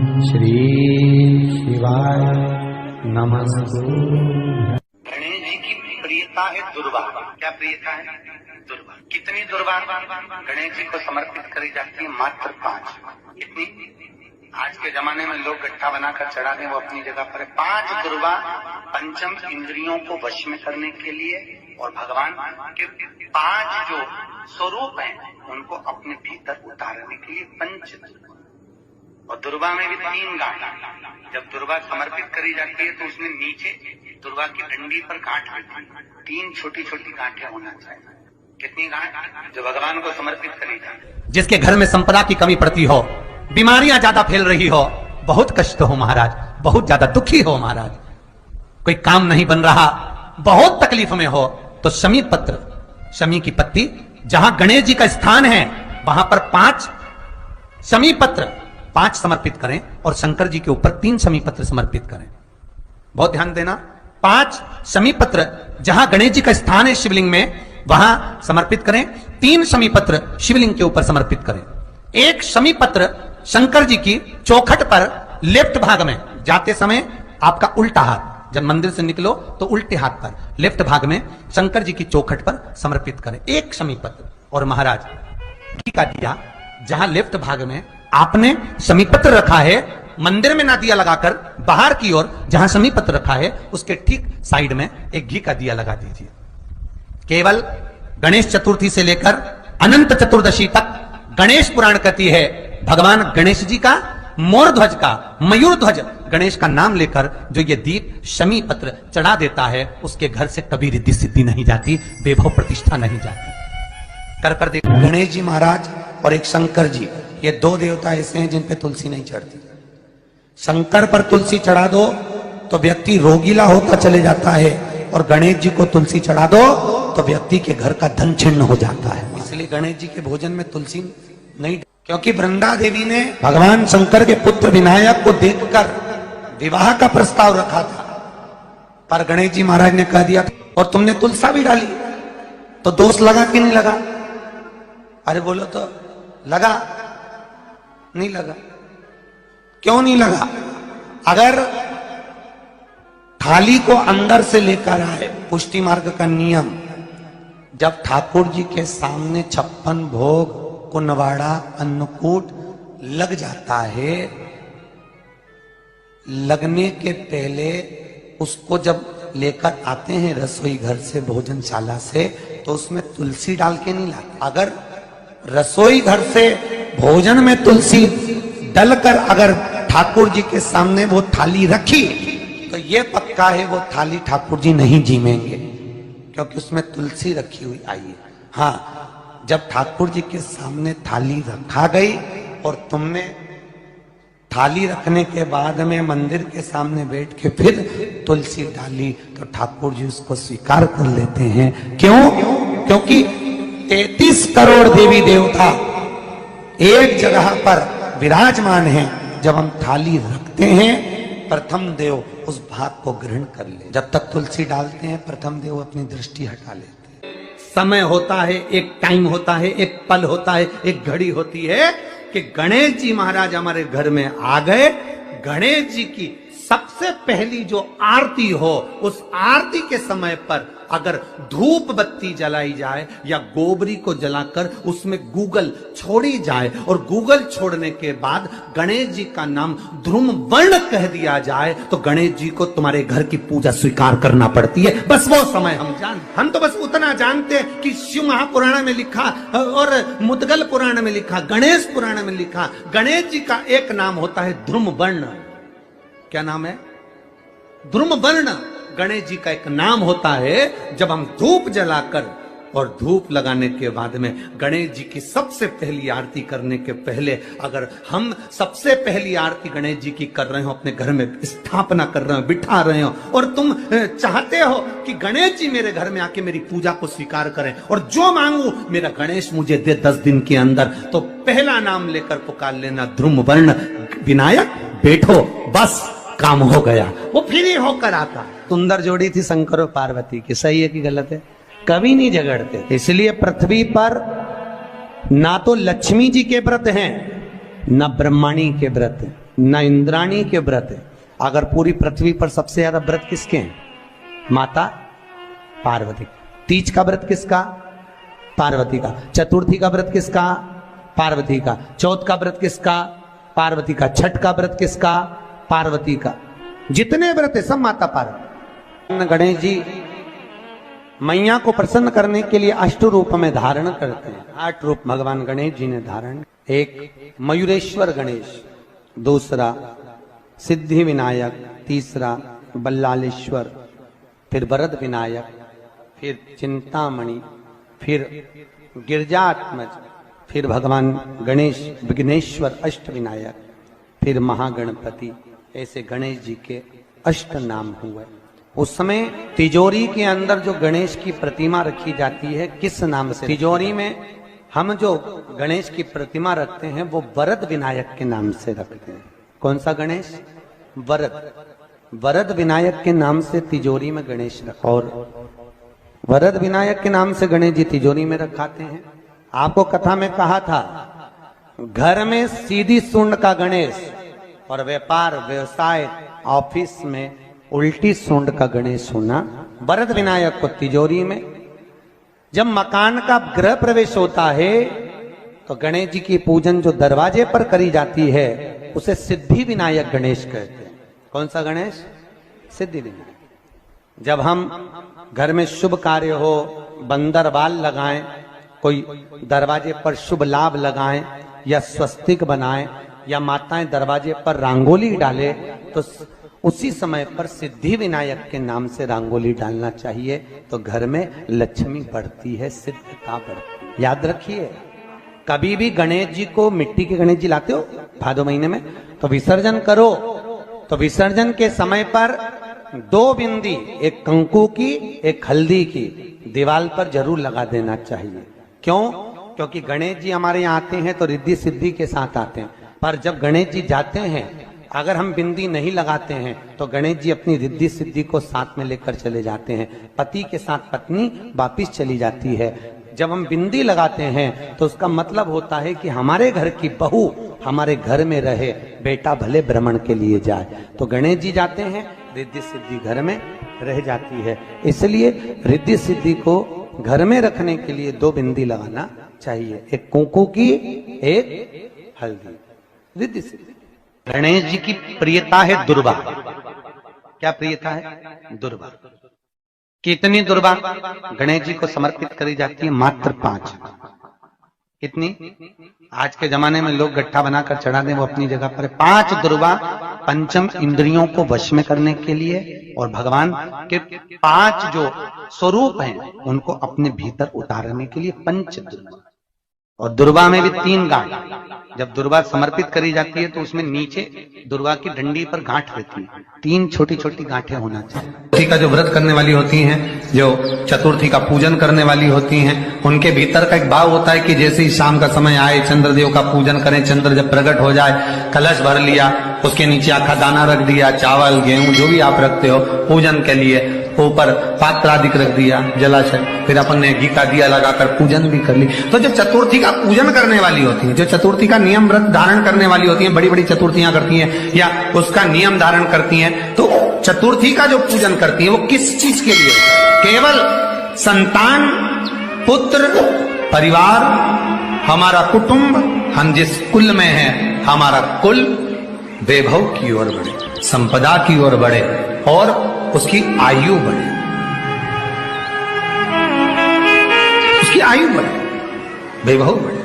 श्री शिवाय नमस्तु। गणेश जी की प्रियता है दुर्वा। क्या प्रियता है? दुर्वा। कितनी दुर्वा गणेश जी को समर्पित करी जाती है? मात्र 5। कितनी? आज के जमाने में लोग गट्ठा बनाकर चढ़ा दें, वो अपनी जगह पर है। 5 दुर्वा पंचम इंद्रियों को वश में करने के लिए और भगवान के 5 जो स्वरूप हैं उनको अपने भीतर उतारने के लिए पंच। और दुर्वा में भी 3 गांठ। जब दुर्वा समर्पित करी जाती है तो उसमें नीचे दुर्वा की डंडी पर गांठ होती है। 3 छोटी छोटी गांठें होना चाहिए। कितनी गांठ? जो भगवान को समर्पित करी जाती है। जिसके घर में संपदा की कमी पड़ती हो, बीमारियां ज्यादा फैल रही हो, बहुत कष्ट हो महाराज, बहुत ज्यादा दुखी हो महाराज, कोई काम नहीं बन रहा, बहुत तकलीफ में हो, तो शमी पत्र, शमी की पत्ती, जहां गणेश जी का स्थान है वहां पर 5 शमी पत्र 5 समर्पित करें और शंकर जी के ऊपर 3 शमी पत्र समर्पित करें। बहुत ध्यान देना। 5 शमी पत्र जहां गणेश जी का स्थान है शिवलिंग में वहां समर्पित करें। 3 शमी पत्र शिवलिंग के ऊपर समर्पित करें। 1 शमी पत्र शंकर जी की चौखट पर लेफ्ट भाग में, जाते समय आपका उल्टा हाथ, जब मंदिर से निकलो तो उल्टे हाथ पर लेफ्ट भाग में शंकर जी की चौखट पर समर्पित करें 1 शमी पत्र। और महाराज घी का दिया जहां लेफ्ट भाग में आपने शमी पत्र रखा है, मंदिर में ना दिया लगाकर बाहर की ओर जहां शमी पत्र रखा है उसके ठीक साइड में एक घी का दिया लगा दीजिए। केवल गणेश चतुर्थी से लेकर अनंत चतुर्दशी तक गणेश पुराण कहती है भगवान गणेश जी का, मोर ध्वज का, मयूर ध्वज गणेश का नाम लेकर जो ये दीप शमी पत्र चढ़ा देता है उसके घर से कभी रिद्धि सिद्धि नहीं जाती, वैभव प्रतिष्ठा नहीं जाती। कर देखो, गणेश जी महाराज और एक शंकर जी, ये 2 देवता ऐसे हैं जिन पे तुलसी नहीं चढ़ती। शंकर पर तुलसी चढ़ा दो तो व्यक्ति रोगीला होता चले जाता है, और गणेश जी को तुलसी चढ़ा दो तो व्यक्ति के घर का धन छिन्न हो जाता है। इसलिए गणेश जी के भोजन में तुलसी नहीं, क्योंकि वृंदा देवी ने भगवान शंकर के पुत्र विनायक को देखकर विवाह का प्रस्ताव रखा था, पर गणेश जी महाराज ने कह दिया और तुमने तुलसा भी डाली, तो दोष लगा कि नहीं लगा? अरे बोलो तो लगा? नहीं लगा। क्यों नहीं लगा? अगर थाली को अंदर से लेकर आए, पुष्टि मार्ग का नियम, जब ठाकुर जी के सामने 56 भोग, कुनवाड़ा, अन्नकूट लग जाता है, लगने के पहले उसको जब लेकर आते हैं रसोई घर से, भोजनशाला से, तो उसमें तुलसी डाल के नहीं लाते। अगर रसोई घर से भोजन में तुलसी डलकर अगर ठाकुर जी के सामने वो थाली रखी तो ये पक्का है वो थाली ठाकुर जी नहीं जीमेंगे, क्योंकि उसमें तुलसी रखी हुई आई है। हाँ, जब ठाकुर जी के सामने थाली रखा गई और तुमने थाली रखने के बाद में मंदिर के सामने बैठ के फिर तुलसी डाली तो ठाकुर जी उसको स्वीकार कर लेते हैं। क्यों? क्योंकि 33 करोड़ देवी देवता एक जगह पर विराजमान हैं। जब हम थाली रखते हैं प्रथम देव उस भाग को ग्रहण कर ले। जब तक तुलसी डालते हैं प्रथम देव अपनी दृष्टि हटा लेते हैं। समय होता है, एक टाइम होता है, एक पल होता है, एक घड़ी होती है कि गणेश जी महाराज हमारे घर में आ गए। गणेश जी की सबसे पहली जो आरती हो, उस आरती के समय पर अगर धूप बत्ती जलाई जाए या गोबरी को जलाकर उसमें गूगल छोड़ी जाए और गूगल छोड़ने के बाद गणेश जी का नाम ध्रुम वर्ण कह दिया जाए तो गणेश जी को तुम्हारे घर की पूजा स्वीकार करना पड़ती है। बस वो समय हम तो बस उतना जानते हैं कि शिव महापुराण में लिखा और मुद्गल पुराण में लिखा, गणेश पुराण में लिखा, गणेश जी का एक नाम होता है ध्रुम वर्ण। क्या नाम है? ध्रुम वर्ण गणेश जी का एक नाम होता है। जब हम धूप जलाकर और धूप लगाने के बाद में गणेश जी की सबसे पहली आरती करने के पहले अगर हम सबसे पहली आरती गणेश जी की कर रहे हो, अपने घर में स्थापना कर रहे हो, बिठा रहे हो, और तुम चाहते हो कि गणेश जी मेरे घर में आके मेरी पूजा को स्वीकार करें और जो मांगू मेरा गणेश मुझे दे 10 दिन के अंदर, तो पहला नाम लेकर पुकार लेना ध्रुम वर्ण विनायक, बैठो, बस काम हो गया। वो फिर ही होकर आता। सुंदर जोड़ी थी शंकर और पार्वती की, सही है कि गलत है? कभी नहीं झगड़ते। इसलिए पृथ्वी पर ना तो लक्ष्मी जी के व्रत हैं, ना ब्रह्मणी के व्रत, न इंद्राणी के व्रत है। अगर पूरी पृथ्वी पर सबसे ज्यादा व्रत किसके हैं? माता पार्वती। तीज का व्रत किसका? पार्वती का। चतुर्थी का व्रत किसका? पार्वती का। चौथ का व्रत किसका? पार्वती का। छठ का व्रत किसका? पार्वती का। जितने व्रत है सब माता पार्वती। गणेश जी मैया को प्रसन्न करने के लिए अष्ट रूप में धारण करते हैं। 8 रूप भगवान गणेश जी ने धारण। एक मयूरेश्वर गणेश, दूसरा सिद्धि विनायक, तीसरा बल्लालेश्वर, फिर वरद विनायक, फिर चिंतामणि, फिर गिरजात्मज, फिर भगवान गणेश विघ्नेश्वर अष्ट विनायक, फिर महागणपति। ऐसे गणेश जी के अष्ट नाम हुए। उस समय तिजोरी के अंदर जो गणेश की प्रतिमा रखी जाती है किस नाम से? तिजोरी में हम जो गणेश की प्रतिमा रखते हैं वो वरद विनायक के नाम से रखते हैं। कौन सा गणेश? वरद। वरद विनायक के नाम से तिजोरी में गणेश रखा। और वरद विनायक के नाम से गणेश जी तिजोरी में रखाते हैं। आपको कथा में कहा था घर में सीधी सूंड का गणेश और व्यापार व्यवसाय ऑफिस में उल्टी सूंड का गणेश होना। वरद विनायक को तिजोरी में। जब मकान का गृह प्रवेश होता है तो गणेश जी की पूजन जो दरवाजे पर करी जाती है उसे सिद्धि विनायक गणेश कहते हैं। कौन सा गणेश? सिद्धि विनायक। जब हम घर में शुभ कार्य हो, बंदरवाल लगाएं, कोई दरवाजे पर शुभ लाभ लगाएं या स्वस्तिक बनाएं या माताएं दरवाजे पर रंगोली डाले तो उसी समय पर सिद्धि विनायक के नाम से रंगोली डालना चाहिए। तो घर में लक्ष्मी बढ़ती है, सिद्धता बढ़ती है। याद रखिए, कभी भी गणेश जी को, मिट्टी के गणेश जी लाते हो भादो महीने में, तो विसर्जन करो तो विसर्जन के समय पर 2 बिंदी, एक कंकु की एक हल्दी की, दीवार पर जरूर लगा देना चाहिए। क्यों? क्योंकि गणेश जी हमारे यहाँ आते हैं तो रिद्धि सिद्धि के साथ आते हैं। पर जब गणेश जी जाते हैं अगर हम बिंदी नहीं लगाते हैं तो गणेश जी अपनी रिद्धि सिद्धि को साथ में लेकर चले जाते हैं। पति के साथ पत्नी वापिस चली जाती है। जब हम बिंदी लगाते हैं तो उसका मतलब होता है कि हमारे घर की बहू हमारे घर में रहे, बेटा भले भ्रमण के लिए जाए। तो गणेश जी जाते हैं, रिद्धि सिद्धि घर में रह जाती है। इसलिए रिद्धि सिद्धि को घर में रखने के लिए 2 बिंदी लगाना चाहिए, एक कुंकू की एक हल्दी। रिद्धि सिद्धि। गणेश जी की प्रियता है दुर्वा। क्या प्रियता है? दुर्वा। कितनी दुर्वा गणेश जी को समर्पित करी जाती है? मात्र 5। कितनी? आज के जमाने में लोग गट्ठा बनाकर चढ़ा दें, वो अपनी जगह पर 5 दुर्वा पंचम इंद्रियों को वश में करने के लिए और भगवान के 5 जो स्वरूप हैं उनको अपने भीतर उतारने के लिए 5 दुर्वा। और दुर्वा में भी 3 गांठ। जब दुर्वा समर्पित करी जाती है तो उसमें नीचे दुर्वा की डंडी पर गांठ रहती है, 3 छोटी छोटी गांठें होना चाहिए। चतुर्थी का जो व्रत करने वाली होती हैं, जो चतुर्थी का पूजन करने वाली होती हैं, उनके भीतर का एक भाव होता है कि जैसे ही शाम का समय आए चंद्रदेव का पूजन करें। चंद्र जब प्रकट हो जाए, कलश भर लिया, उसके नीचे आखा दाना रख दिया, चावल गेहूं जो भी आप रखते हो पूजन के लिए, ऊपर पात्र आदि रख दिया, जलाशय, फिर अपन ने घी का दिया लगाकर पूजन भी कर ली। तो जो चतुर्थी का पूजन करने वाली होती है, जो चतुर्थी का नियम व्रत धारण करने वाली होती है, बड़ी बड़ी चतुर्थियां करती हैं या उसका नियम धारण करती हैं, तो चतुर्थी का जो पूजन करती है वो किस चीज के लिए? केवल संतान, पुत्र, परिवार, हमारा कुटुंब, हम जिस कुल में हैं, हमारा कुल वैभव की ओर बढ़े, संपदा की ओर बढ़े और उसकी आयु बढ़े, उसकी आयु बढ़े, वैभव बढ़े।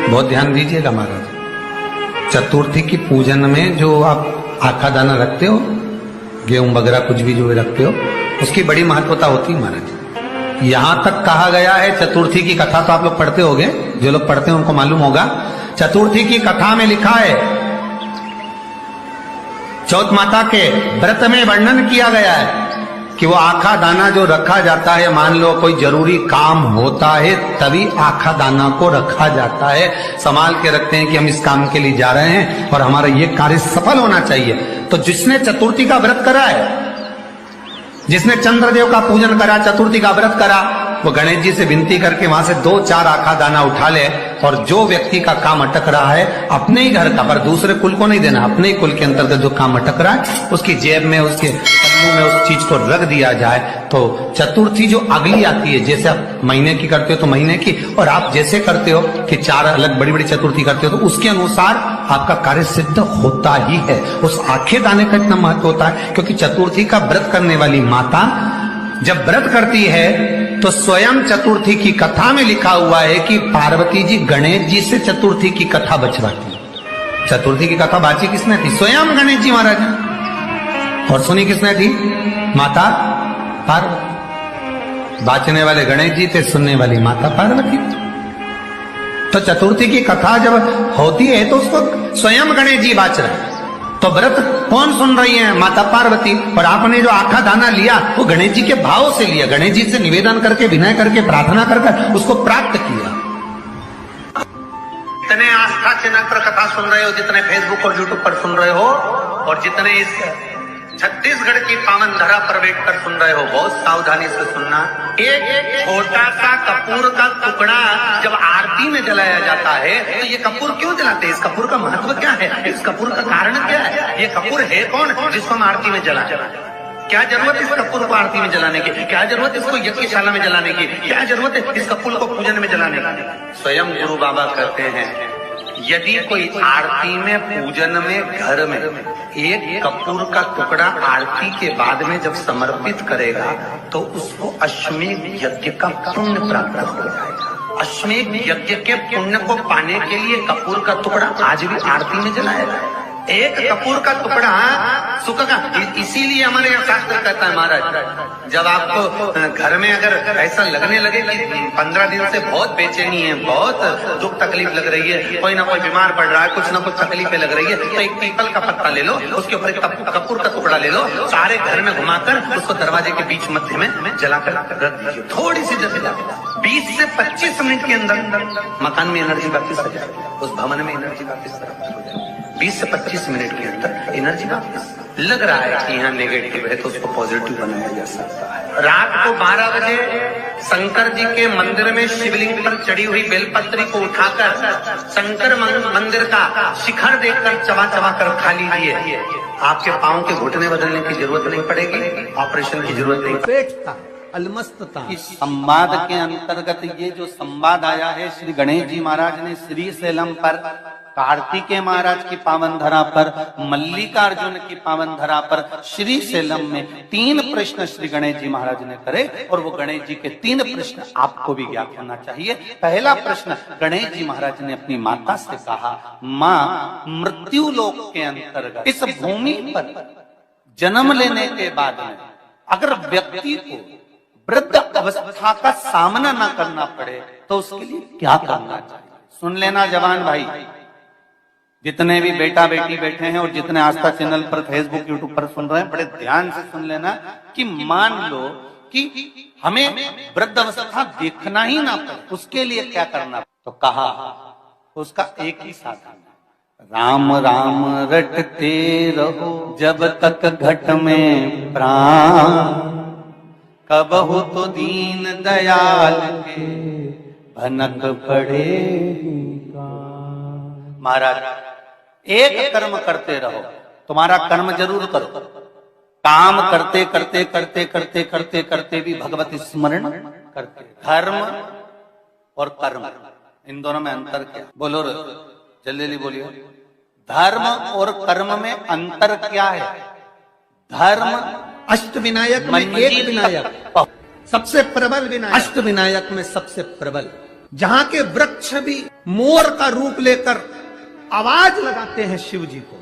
बहुत ध्यान दीजिएगा महाराज। चतुर्थी की पूजन में जो आप आखा दाना रखते हो, गेहूं वगैरह कुछ भी जो रखते हो, उसकी बड़ी महत्वता होती है महाराज। यहां तक कहा गया है, चतुर्थी की कथा तो आप लोग पढ़ते होंगे, जो लोग पढ़ते हैं उनको मालूम होगा। चतुर्थी की कथा में लिखा है, चौथ माता के व्रत में वर्णन किया गया है कि वो आखा दाना जो रखा जाता है, मान लो कोई जरूरी काम होता है तभी आखा दाना को रखा जाता है, संभाल के रखते हैं कि हम इस काम के लिए जा रहे हैं और हमारा ये कार्य सफल होना चाहिए। तो जिसने चतुर्थी का व्रत करा है, जिसने चंद्रदेव का पूजन करा, चतुर्थी का व्रत करा, वो गणेश जी से विनती करके वहां से 2-4 आखा दाना उठा ले, और जो व्यक्ति का काम अटक रहा है अपने ही घर का, पर दूसरे कुल को नहीं देना, अपने ही कुल के अंतर्गत जो काम अटक रहा है उसकी जेब में, उसके पल्लू में उस चीज को रख दिया जाए। तो चतुर्थी जो अगली आती है, जैसे आप महीने की करते हो तो महीने की, और आप जैसे करते हो कि 4 अलग बड़ी बड़ी चतुर्थी करते हो तो उसके अनुसार आपका कार्य सिद्ध होता ही है। उस आखे दाने का इतना महत्व होता है क्योंकि चतुर्थी का व्रत करने वाली माता जब व्रत करती है तो स्वयं चतुर्थी की कथा में लिखा हुआ है कि पार्वती जी गणेश जी से चतुर्थी की कथा बचवाती। चतुर्थी की कथा बाची किसने थी? स्वयं गणेश जी महाराज ने। और सुनी किसने थी? माता पार्वती। बाचने वाले गणेश जी थे, सुनने वाली माता पार्वती। तो चतुर्थी की कथा जब होती है तो उसको स्वयं गणेश जी बाच रहे हैं। तो व्रत कौन सुन रही है? माता पार्वती। और आपने जो आखा दाना लिया वो गणेश जी के भाव से लिया, गणेश जी से निवेदन करके, विनय करके, प्रार्थना करके उसको प्राप्त किया। जितने आस्था चिन्ह पर कथा सुन रहे हो, जितने फेसबुक और यूट्यूब पर सुन रहे हो, और जितने इस छत्तीसगढ़ की पावन धरा पर बैठकर सुन रहे हो, बहुत सावधानी से सुनना। एक छोटा सा कपूर का टुकड़ा जब आरती में जलाया जाता है तो ये कपूर क्यों जलाते हैं? इस कपूर का महत्व क्या है? इस कपूर का कारण क्या है? ये कपूर है कौन जिसको हम आरती में जलाते हैं? क्या जरूरत इस कपूर को आरती में जलाने की? क्या जरूरत इसको यज्ञशाला में जलाने की? क्या जरूरत है इस कपूर को पूजन में जलाने की? स्वयं गुरु बाबा कहते हैं यदि कोई आरती में, पूजन में, घर में एक कपूर का टुकड़ा आरती के बाद में जब समर्पित करेगा तो उसको अश्वमेध यज्ञ का पुण्य प्राप्त हो जाएगा। अश्वमेध यज्ञ के पुण्य को पाने के लिए कपूर का टुकड़ा आज भी आरती में जलाया जाए। एक कपूर का टुकड़ा सुख का, इसीलिए हमारे यहाँ शास्त्र कहता है महाराज, जब आपको घर में अगर ऐसा लगने लगे कि 15 दिन से बहुत बेचैनी है, बहुत दुख तकलीफ लग रही है, कोई ना कोई बीमार पड़ रहा है, कुछ ना कुछ तकलीफें लग रही है, तो एक पीपल का पत्ता ले लो, उसके ऊपर एक कपूर का टुकड़ा ले लो, सारे घर में घुमाकर उसको दरवाजे के बीच मध्य में जलाकर रख दीजिए। थोड़ी सी जला 20 से 25 मिनट के अंदर मकान में एनर्जी वापिस आ जाएगी, उस भवन में एनर्जी वापिस हो जाएगी। 20 से 25 मिनट के अंदर एनर्जी वापिस। लग रहा है कि यहाँ नेगेटिव है तो उसको पॉजिटिव बनाया जा सकता है। रात को 12 बजे शंकर जी के मंदिर में शिवलिंग पर चढ़ी हुई बेलपत्री को उठाकर शंकर मंदिर का शिखर देखकर चबा चबा कर खा लीजिए। आपके पाँव के घुटने बदलने की जरूरत नहीं पड़ेगी, ऑपरेशन की जरूरत नहीं। पेटता अलमस्तता। इस संवाद के अंतर्गत ये जो संवाद आया है, श्री गणेश जी महाराज ने श्री शैलम पर, कार्तिकेय महाराज की पावन धरा पर, मल्लिकार्जुन की पावन धरा पर, श्री शैलम में 3 प्रश्न श्री गणेश जी महाराज ने करे, और वो गणेश जी के 3 प्रश्न आपको भी ज्ञात होना चाहिए। पहला प्रश्न गणेश जी महाराज ने अपनी माता से कहा, माँ, मृत्यु लोक के अंतर्गत इस भूमि पर जन्म लेने के बाद में अगर व्यक्ति को वृद्ध अवस्था का सामना ना करना पड़े तो उसके लिए क्या करना चाहिए? सुन लेना जवान भाई, जितने भी बेटा बेटी बैठे हैं और जितने आस्था चैनल पर, फेसबुक, यूट्यूब पर सुन रहे हैं, बड़े ध्यान से सुन लेना कि मान लो कि हमें वृद्ध अवस्था देखना ही ना पड़े, उसके लिए क्या करना? तो कहा उसका एक ही साधन, राम राम रटते रहो जब तक घट में प्राण, कब हो तो दीन दयाल के भनक पड़ेगा। महाराज, एक कर्म करते रहो, तुम्हारा कर्म जरूर करो, काम करते करते करते करते करते करते भी भगवत स्मरण करते। धर्म और कर्म, इन दोनों में अंतर क्या? बोलो रे, जल्दी जल्दी बोलिए। धर्म और कर्म में अंतर क्या है? धर्म अष्ट विनायक में एक विनायक, सबसे प्रबल विनायक, अष्ट विनायक में सबसे प्रबल, जहां के वृक्ष भी मोर का रूप लेकर आवाज लगाते हैं शिव जी को,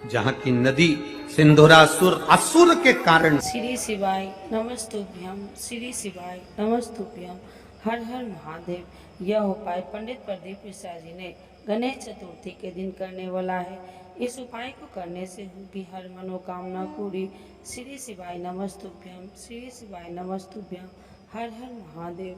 जहां की नदी सिंधुरासुर असुर के कारण। श्री शिवाय नमस्तुभ्यम, श्री शिवाय नमस्तुभ्यम, हर हर महादेव। यह उपाय पंडित प्रदीप मिश्रा जी ने गणेश चतुर्थी के दिन करने वाला है। इस उपाय को करने से भी हर मनोकामना पूरी। श्री शिवाय नमस्तुभ्यम, श्री शिवाय नमस्तुभ्यम, हर हर महादेव।